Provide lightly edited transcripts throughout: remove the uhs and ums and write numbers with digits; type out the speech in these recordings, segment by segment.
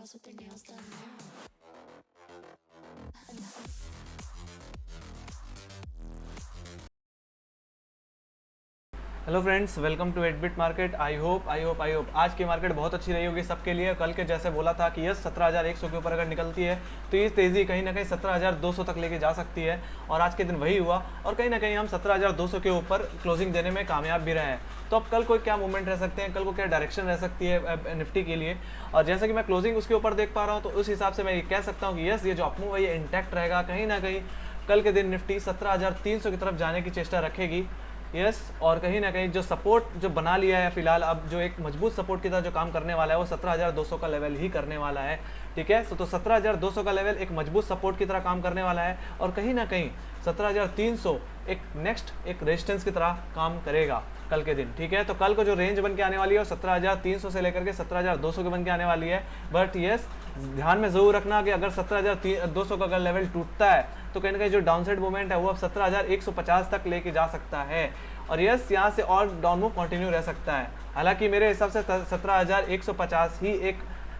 girls with their nails done now. Hello friends, welcome to 8 bit market. I hope आज की market बहुत अच्छी रही होगी सबके लिए। कल के जैसे बोला था कि यस 17,100 के ऊपर अगर निकलती है तो ये तेज़ी कहीं ना कहीं 17,200 तक लेके जा सकती है, और आज के दिन वही हुआ और कहीं ना कहीं हम 17,200 के ऊपर क्लोजिंग देने में कामयाब भी रहे हैं। तो अब कल को क्या मूवमेंट रह सकते हैं, कल को क्या डायरेक्शन रह सकती है निफ्टी के लिए, और जैसा कि मैं क्लोजिंग उसके ऊपर देख पा रहा हूँ तो उस हिसाब से मैं ये कह सकता हूँ कि यस ये जो अपमूव है ये इंटैक्ट रहेगा। कहीं ना कहीं कल के दिन निफ्टी 17,300 की तरफ जाने की चेष्टा रखेगी। यस और कहीं ना कहीं जो सपोर्ट जो बना लिया है फिलहाल, अब जो एक मजबूत सपोर्ट की तरह जो काम करने वाला है वो 17,200 का लेवल ही करने वाला है। ठीक है, तो 17,200 का लेवल एक मजबूत सपोर्ट की तरह काम करने वाला है, और कहीं ना कहीं 17,300 एक नेक्स्ट एक रेजिस्टेंस की तरह काम करेगा कल के दिन। ठीक है, तो कल को जो रेंज बन के आने वाली है वो 17,300 से लेकर के 17,200 के बन के आने वाली है। बट यस ध्यान में जरूर रखना कि अगर 17,200 का अगर लेवल टूटता है तो कहीं ना कहीं जो डाउनसाइड मूवमेंट है वो अब 17,150 तक लेके जा सकता है, और यस यहाँ से और डाउन मूव कंटिन्यू रह सकता है। हालांकि मेरे हिसाब से 17,150 ही एक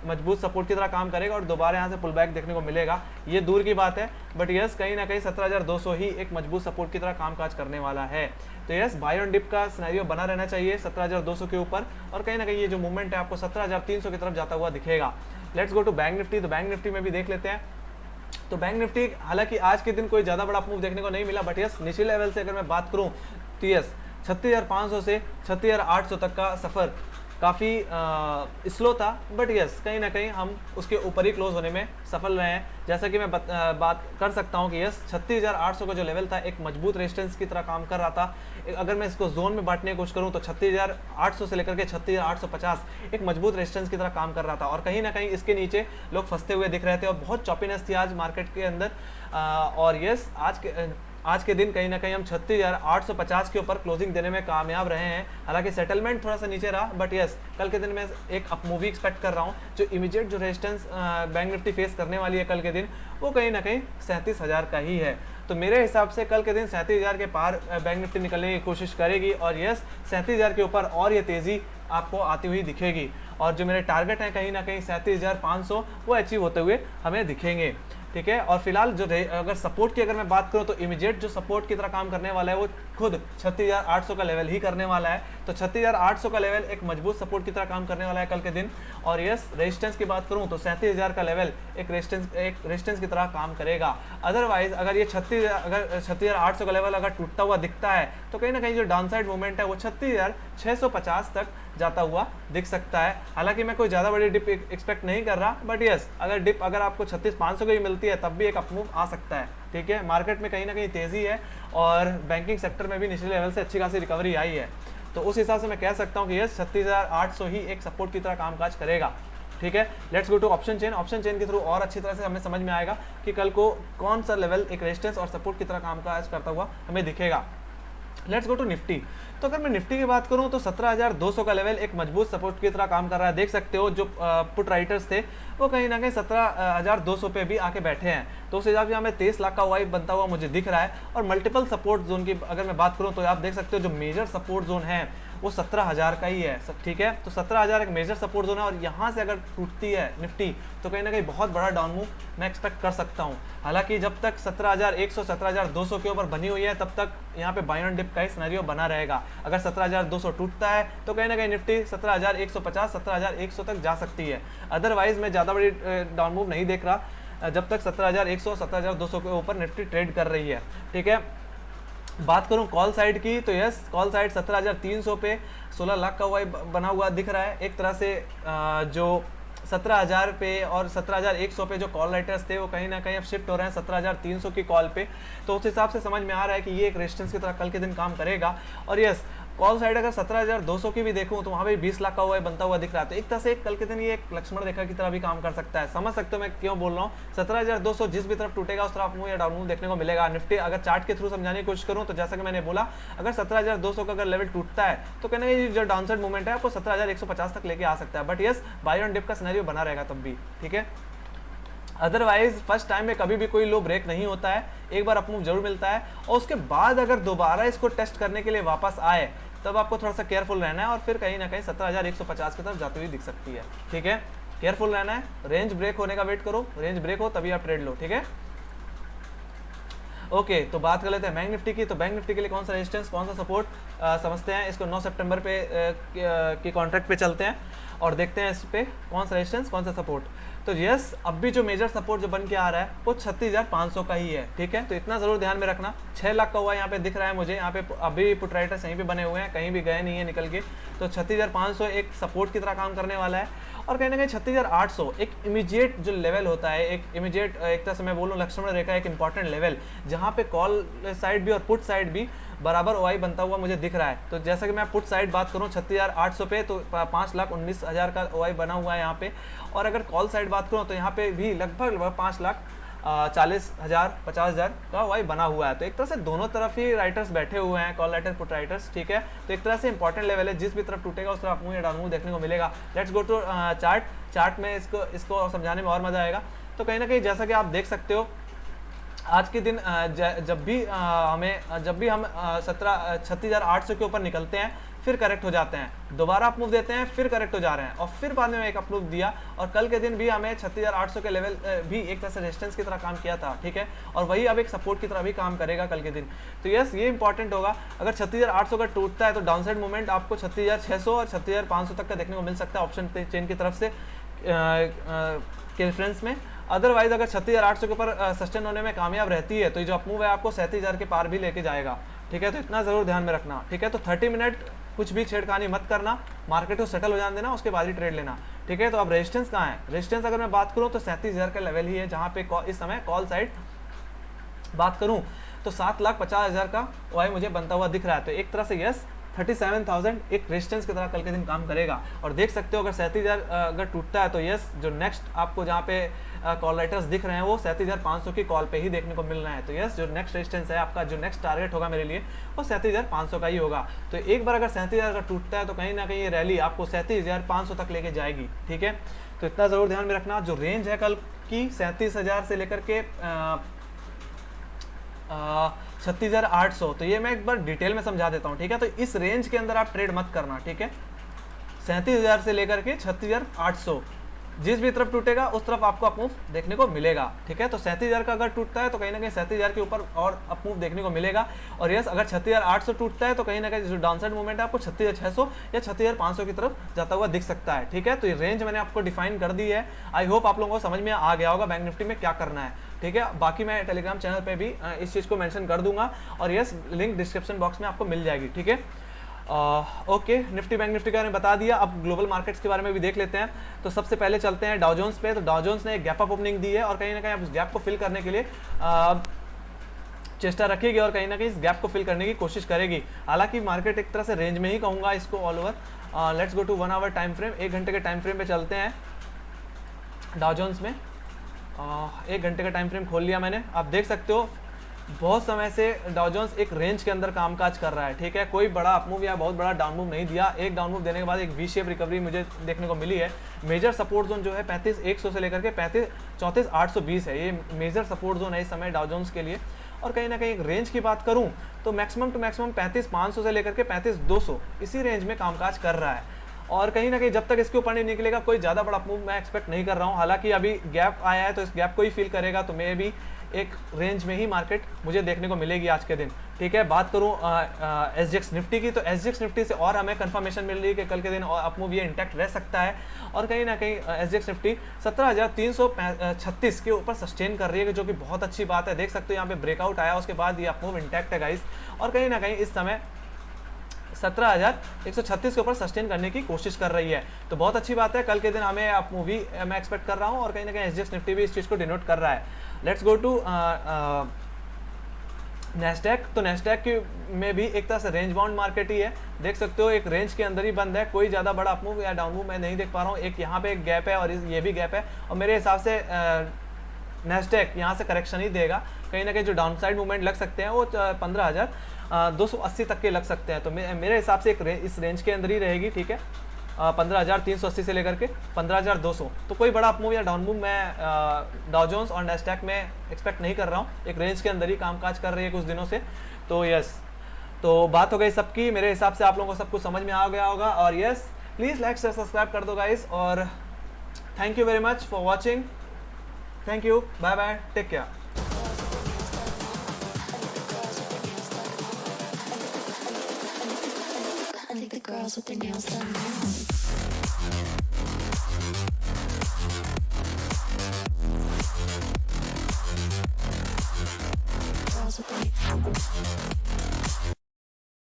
मजबूत सपोर्ट की तरह काम करेगा और दोबारा यहाँ से पुल बैक देखने को मिलेगा, ये दूर की बात है। बट यस कहीं ना कहीं 17,200 ही एक मजबूत सपोर्ट की तरह कामकाज करने वाला है। तो यस बाय ऑन डिप का सिनेरियो बना रहना चाहिए 17,200 के ऊपर, और कहीं ना कहीं ये जो मूवमेंट है आपको 17,300 की तरफ जाता हुआ दिखेगा। Let's go to bank Nifty. तो बैंक निफ्टी में भी देख लेते हैं। तो बैंक निफ्टी हालांकि आज के दिन कोई ज़्यादा बड़ा मूव देखने को नहीं मिला, बट यस निचले लेवल से अगर मैं बात करूं तो यस 36,500 से 36,800 तक का सफ़र काफ़ी स्लो था, बट यस कहीं ना कहीं हम उसके ऊपर ही क्लोज होने में सफल रहे हैं। जैसा कि मैं बात कर सकता हूं कि यस 36,800 का जो लेवल था एक मजबूत रेजिस्टेंस की तरह काम कर रहा था। अगर मैं इसको जोन में बांटने की कोशिश करूं तो 36,800 से लेकर के 36,850 एक मजबूत रेजिस्टेंस की तरह काम कर रहा था, और कहीं ना कहीं इसके नीचे लोग फंसते हुए दिख रहे थे और बहुत चॉपीनेस थी आज मार्केट के अंदर। और यस आज के दिन कहीं ना कहीं हम 36,850 के ऊपर क्लोजिंग देने में कामयाब रहे हैं। हालांकि सेटलमेंट थोड़ा सा नीचे रहा, बट यस कल के दिन मैं एक अप मूवी एक्सपेक्ट कर रहा हूं। जो इमीडिएट जो रेजिस्टेंस बैंक निफ्टी फेस करने वाली है कल के दिन वो कहीं ना कहीं 37,000 का ही है। तो मेरे हिसाब से कल के दिन 37,000 के पार बैंक निफ्टी निकलने की कोशिश करेगी, और यस 37,000 के ऊपर और ये तेज़ी आपको आती हुई दिखेगी, और जो मेरे टारगेट हैं कहीं ना कहीं 37,500 वो अचीव होते हुए हमें दिखेंगे। ठीक है, और फिलहाल जो अगर सपोर्ट की अगर मैं बात करूं तो इमीडिएट जो सपोर्ट की तरह काम करने वाला है वो खुद 36,800 का लेवल ही करने वाला है। तो 36,800 का लेवल एक मजबूत सपोर्ट की तरह काम करने वाला है कल के दिन। और यस रेजिस्टेंस की बात करूं तो 37,000 का लेवल एक रेजिस्टेंस की तरह काम करेगा। अदरवाइज अगर ये 36,800 का लेवल अगर टूटता हुआ दिखता है तो कहीं ना कहीं जो डाउनसाइड मूवमेंट है वो 36,650 तक जाता हुआ दिख सकता है। हालांकि मैं कोई ज़्यादा बड़ी डिप एक्सपेक्ट नहीं कर रहा, बट यस अगर डिप अगर आपको 36,500 की मिलती है तब भी एक अपमूव आ सकता है। ठीक है, मार्केट में कहीं ना कहीं तेज़ी है और बैंकिंग सेक्टर में भी निचले लेवल से अच्छी खासी रिकवरी आई है, तो उस हिसाब से मैं कह सकता हूँ कि यस 36,800 ही एक सपोर्ट की तरह कामकाज करेगा। ठीक है, let's go to option chain. Option chain के थ्रू और अच्छी तरह से हमें समझ में आएगा कि कल को कौन सा लेवल एक रेजिस्टेंस और सपोर्ट की तरह कामकाज करता हुआ हमें दिखेगा। Let's go to Nifty. तो अगर मैं निफ्टी की बात करूं तो 17,200 का लेवल एक मजबूत सपोर्ट की तरह काम कर रहा है। देख सकते हो जो पुट राइटर्स थे वो कहीं ना कहीं 17,200 पे भी आके बैठे हैं, तो उस हिसाब से हमें 23 लाख का वाइप बनता हुआ मुझे दिख रहा है। और मल्टीपल सपोर्ट जोन की अगर मैं बात करूं तो आप देख सकते हो जो मेजर सपोर्ट जोन है वो 17,000 का ही है। ठीक है, तो 17,000 एक मेजर सपोर्ट जोन है, और यहाँ से अगर टूटती है निफ्टी तो कहीं ना कहीं बहुत बड़ा डाउन मूव मैं एक्सपेक्ट कर सकता हूँ। हालांकि जब तक 17,100 17,200 के ऊपर बनी हुई है तब तक यहाँ पे बाय ऑन डिप का ही सिनेरियो बना रहेगा। अगर 17,200 टूटता है तो कहीं ना कहीं निफ्टी 17,150 17,100 तक जा सकती है। अदरवाइज मैं ज़्यादा बड़ी डाउन मूव नहीं देख रहा जब तक 17,100 17,200 के ऊपर निफ्टी ट्रेड कर रही है। ठीक है, बात करूं कॉल साइड की तो यस कॉल साइड 17,300 पे 16 लाख का वाई बना हुआ दिख रहा है। एक तरह से जो 17,000 पे और 17,100 पे जो कॉल राइटर्स थे वो कहीं ना कहीं अब शिफ्ट हो रहे हैं 17,300 की कॉल पे, तो उस हिसाब से समझ में आ रहा है कि ये एक रेजिस्टेंस की तरह कल के दिन काम करेगा। और यस कॉल साइड अगर 17,200 की भी देखूं तो वहाँ भी 20 लाख का हुआ बनता हुआ दिख रहा है, तो एक तरह से कल के दिन ये एक लक्ष्मण रेखा की तरह भी काम कर सकता है। समझ सकते हो मैं क्यों बोल रहा हूँ। 17,200 जिस भी तरफ टूटेगा उस तरफ मूव या डाउन मूव देखने को मिलेगा। निफ्टी अगर चार्ट के थ्रू समझाने की कोशिश करूँ तो जैसा कि मैंने बोला अगर 17,200 का अगर लेवल टूटता है तो कहना कि जो डाउनसाइड मूवमेंट है आपको 17,150 तक लेके आ सकता है, but yes buy on dip का सिनेरियो बना रहेगा तब भी। ठीक है, अदरवाइज फर्स्ट टाइम में कभी भी कोई लो ब्रेक नहीं होता है, एक बार अपमूव जरूर मिलता है और उसके बाद अगर दोबारा इसको टेस्ट करने के लिए वापस आए तब आपको थोड़ा सा केयरफुल रहना है, और फिर कहीं ना कहीं 17,150 की तरफ जाती हुई दिख सकती है। ठीक है, केयरफुल रहना है, रेंज ब्रेक होने का वेट करो, रेंज ब्रेक हो तभी आप ट्रेड लो, ठीक है। ओके, तो बात कर लेते हैं बैंक निफ्टी की। तो बैंक निफ्टी के लिए कौन सा रेजिस्टेंस, कौन सा सपोर्ट समझते हैं, इसको 9 सितंबर पे की कॉन्ट्रैक्ट पे चलते हैं और देखते हैं इस पे कौन सा रेजिस्टेंस, कौन सा सपोर्ट। तो यस, अब भी जो मेजर सपोर्ट जो बन के आ रहा है वो 36,500 का ही है, ठीक है। तो इतना ज़रूर ध्यान में रखना। 6 लाख का हुआ यहाँ पे दिख रहा है मुझे, यहाँ पे अभी पुट राइटर्स यहीं पे बने हुए हैं, कहीं भी गए नहीं है निकल के। तो 36,500 एक सपोर्ट की तरह काम करने वाला है। और कहीं ना कहीं 36,800 एक इमीडिएट जो लेवल होता है, एक इमीडिएट एक तरह से मैं बोलूँ लक्ष्मण रेखा, एक इंपॉर्टेंट लेवल जहाँ पे कॉल साइड भी और पुट साइड भी बराबर ओआई बनता हुआ मुझे दिख रहा है। तो जैसा कि मैं पुट साइड बात करूँ 36,800 पे, तो 5,19,000 का ओआई बना हुआ है यहाँ पे। और अगर कॉल साइड बात करूँ तो यहाँ पे भी लगभग 5,40,000 50,000 का ओआई बना हुआ है। तो एक तरह से दोनों तरफ ही राइटर्स बैठे हुए हैं, कॉल राइटर पुट राइटर्स, ठीक है। तो एक तरह से इंपॉर्टेंट लेवल है, जिस भी तरफ टूटेगा उस तरफ अप मूव या डाउन मूव देखने को मिलेगा। लेट्स गो टू चार्ट में इसको समझाने में और मजा आएगा। तो कहीं ना कहीं जैसा कि आप देख सकते हो आज के दिन जब भी हम 36,800 के ऊपर निकलते हैं, फिर करेक्ट हो जाते हैं, दोबारा अप मूव देते हैं, फिर करेक्ट हो जा रहे हैं, और फिर बाद में एक अप मूव दिया। और कल के दिन भी हमें 36,800 के लेवल भी एक तरह से रेजिस्टेंस की तरह काम किया था, ठीक है। और वही अब एक सपोर्ट की तरह भी काम करेगा कल के दिन। तो यस, ये इंपॉर्टेंट होगा। अगर 36,800 का टूटता है तो डाउनसाइड मूवमेंट आपको 36,600 और 36,500 तक का देखने को मिल सकता है ऑप्शन चेन की तरफ से के रेफरेंस में। अदरवाइज अगर 36,800 के ऊपर सस्टेन होने में कामयाब रहती है तो ये जो अपमूव है आपको 37,000 के पार भी लेके जाएगा, ठीक है। तो इतना जरूर ध्यान में रखना, ठीक है। तो 30 मिनट कुछ भी छेड़खानी मत करना, मार्केट को सेटल हो जाने देना, उसके बाद ही ट्रेड लेना, ठीक है। तो अब रेजिस्टेंस कहाँ है, रेजिस्टेंस अगर मैं बात करूँ तो 37,000 का लेवल ही है, जहाँ पे इस समय कॉल साइड बात करूँ तो 7,50,000 का ओआई मुझे बनता हुआ दिख रहा है। तो एक तरह से यस 37,000 एक रेजिस्टेंस की तरह कल के दिन काम करेगा। और देख सकते हो अगर 37,000 अगर टूटता है तो यस, जो नेक्स्ट आपको जहाँ पे कॉल राइटर्स दिख रहे हैं वो 37,500 की कॉल पे ही देखने को मिल रहा है। तो यस, जो नेक्स्ट रेजिस्टेंस है आपका, जो नेक्स्ट टारगेट होगा मेरे लिए वो 37,500 का ही होगा। तो एक बार अगर 37,000 का टूटता है तो कहीं ना कहीं ये रैली आपको 37,500 तक लेके जाएगी, ठीक है। तो इतना ज़रूर ध्यान में रखना। जो रेंज है कल की 37,000 से लेकर के 36,800, तो ये मैं एक बार डिटेल में समझा देता हूँ, ठीक है। तो इस रेंज के अंदर आप ट्रेड मत करना, ठीक है। 37,000 से लेकर के 36,800 जिस भी तरफ टूटेगा उस तरफ आपको अपमूव देखने को मिलेगा, ठीक है। तो 37,000 का अगर टूटता है तो कहीं ना कहीं 37,000 के ऊपर और अपमूव देखने को मिलेगा। और यस, अगर 36,800 टूटता है तो कहीं ना कहीं जो डाउनसाइड मूवमेंट है आपको 36,600 या 36,500 की तरफ जाता हुआ दिख सकता है, ठीक है। तो ये रेंज मैंने आपको डिफाइन कर दी है। आई होप आप लोगों को समझ में आ गया होगा बैंक निफ्टी में क्या करना है, ठीक है। बाकी मैं टेलीग्राम चैनल पे भी इस चीज़ को मेंशन कर दूंगा और यस, लिंक डिस्क्रिप्शन बॉक्स में आपको मिल जाएगी, ठीक है। ओके, निफ्टी बैंक निफ्टी के बारे में बता दिया। अब ग्लोबल मार्केट्स के बारे में भी देख लेते हैं। तो सबसे पहले चलते हैं डाउ जोन्स पे। तो डाउ जोन्स ने एक गैप अप ओपनिंग दी है और कहीं ना कहीं अब उस गैप को फिल करने के लिए चेष्टा रखेगी और कहीं ना कहीं इस गैप को फिल करने की कोशिश करेगी। हालांकि मार्केट एक तरह से रेंज में ही कहूँगा इसको all over. Let's go to 1 hour time frame, 1 घंटे के टाइम फ्रेम पे चलते हैं डाउ जोन्स में। 1 घंटे का टाइम फ्रेम खोल लिया मैंने। आप देख सकते हो बहुत समय से डाउ जोन्स एक रेंज के अंदर कामकाज कर रहा है, ठीक है। कोई बड़ा अपमूव या बहुत बड़ा डाउन मूव नहीं दिया। एक डाउन मूव देने के बाद एक वी शेप रिकवरी मुझे देखने को मिली है। मेजर सपोर्ट जोन जो है 35,100 से लेकर के 34,820 है, ये मेजर सपोर्ट जोन है इस समय डाउ जोन्स के लिए। और कहीं ना कहीं एक रेंज की बात करूं तो मैक्सिमम टू मैक्सिमम 35,500 से लेकर के 35,200 इसी रेंज में कामकाज कर रहा है। और कहीं ना कहीं जब तक इसके ऊपर नहीं निकलेगा कोई ज़्यादा बड़ा मूव मैं एक्सपेक्ट नहीं कर रहा हूँ। हालांकि अभी गैप आया है तो इस गैप को ही फील करेगा, तो मे भी एक रेंज में ही मार्केट मुझे देखने को मिलेगी आज के दिन, ठीक है। बात करूँ SGX निफ्टी की, तो SGX निफ्टी से और हमें कंफर्मेशन मिल रही है कि कल के दिन अप मूव ये इंटैक्ट रह सकता है। और कहीं ना कहीं SGX निफ्टी 17,336 के ऊपर सस्टेन कर रही है, जो कि बहुत अच्छी बात है। देख सकते हो यहाँ पे ब्रेकआउट आया, उसके बाद ये अप मूव इंटैक्ट है गाइस। और कहीं ना कहीं इस समय 17,136 के ऊपर सस्टेन करने की कोशिश कर रही है, तो बहुत अच्छी बात है। कल के दिन हमें अप मूव ही मैं एक्सपेक्ट कर रहा हूँ और कहीं ना कहीं SGX निफ्टी भी इस चीज़ को डिनोट कर रहा है। Let's go to Nasdaq. तो नेस्डैक में भी एक तरह से रेंज बाउंड मार्केट ही है। देख सकते हो एक रेंज के अंदर ही बंद है, कोई ज़्यादा बड़ा अप मूव या डाउन मूव मैं नहीं देख पा रहा हूँ। एक यहाँ पे एक गैप है और ये भी गैप है, और मेरे हिसाब से नेस्डैक यहाँ से करेक्शन ही देगा। कहीं ना कहीं जो डाउन साइड मूवमेंट लग सकते हैं वो 15,280 तक के लग सकते हैं। तो मेरे हिसाब से इस रेंज के अंदर ही रहेगी, ठीक है। 15,380 से लेकर के 15,200, तो कोई बड़ा अप मूव या डाउन मूव मैं डाउ जोन्स और नेस्डैक में एक्सपेक्ट नहीं कर रहा हूँ। एक रेंज के अंदर ही कामकाज कर रही है कुछ दिनों से। तो यस, तो बात हो गई सबकी। मेरे हिसाब से आप लोगों को सब कुछ समझ में आ गया होगा। और yes, please like share subscribe कर दो गाइस। और thank you very much for watching, thank you, bye bye, take care. I think the girls with their nails done now.